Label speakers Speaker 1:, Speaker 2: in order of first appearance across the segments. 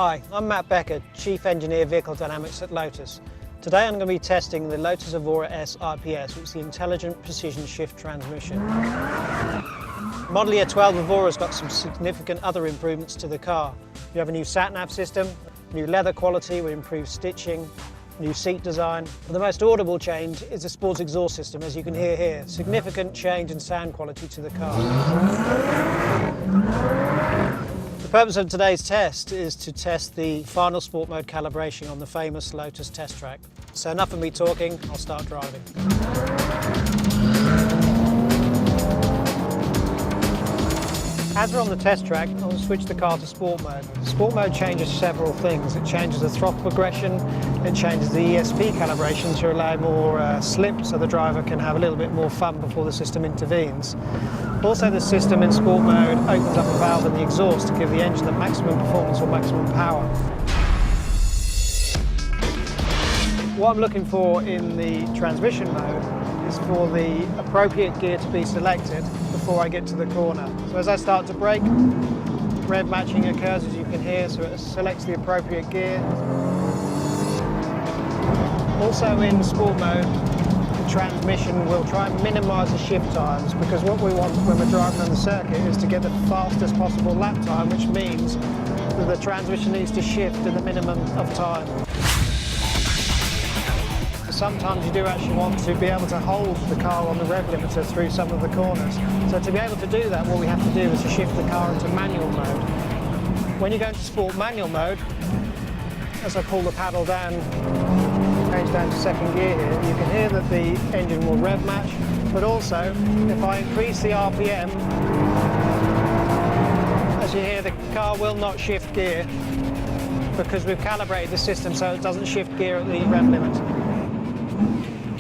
Speaker 1: Hi, I'm Matt Becker, Chief Engineer Vehicle Dynamics at Lotus. Today I'm going to be testing the Lotus Evora IPS, which is the Intelligent Precision Shift Transmission. Model Year 12 Evora has got some significant other improvements to the car. You have a new sat-nav system, new leather quality with improved stitching, new seat design. But the most audible change is the sports exhaust system, as you can hear here. Significant change in sound quality to the car. The purpose of today's test is to test the final sport mode calibration on the famous Lotus test track. So enough of me talking, I'll start driving. As we're on the test track, I'll switch the car to sport mode. Sport mode changes several things. It changes the throttle progression, it changes the ESP calibration to allow more slip so the driver can have a little bit more fun before the system intervenes. Also, the system in sport mode opens up a valve in the exhaust to give the engine the maximum performance or maximum power. What I'm looking for in the transmission mode is for the appropriate gear to be selected before I get to the corner. So as I start to brake, rev matching occurs, as you can hear, so it selects the appropriate gear. Also in sport mode, the transmission will try and minimise the shift times, because what we want when we're driving on the circuit is to get the fastest possible lap time, which means that the transmission needs to shift in the minimum of time. Sometimes you do actually want to be able to hold the car on the rev limiter through some of the corners. So to be able to do that, what we have to do is to shift the car into manual mode. When you go into sport manual mode, as I pull the paddle down, change down to second gear here, you can hear that the engine will rev match, but also if I increase the RPM, as you hear, the car will not shift gear because we've calibrated the system so it doesn't shift gear at the rev limit.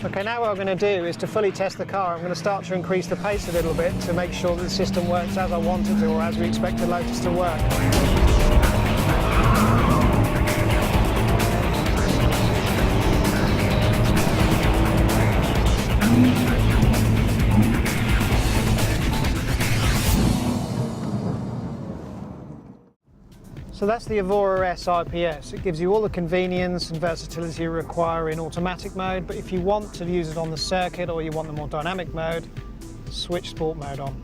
Speaker 1: Okay, now what I'm going to do is to fully test the car. I'm going to start to increase the pace a little bit to make sure that the system works as I want it to, or as we expect the Lotus to work. So that's the Evora IPS. It gives you all the convenience and versatility you require in automatic mode, but if you want to use it on the circuit or you want the more dynamic mode, switch sport mode on.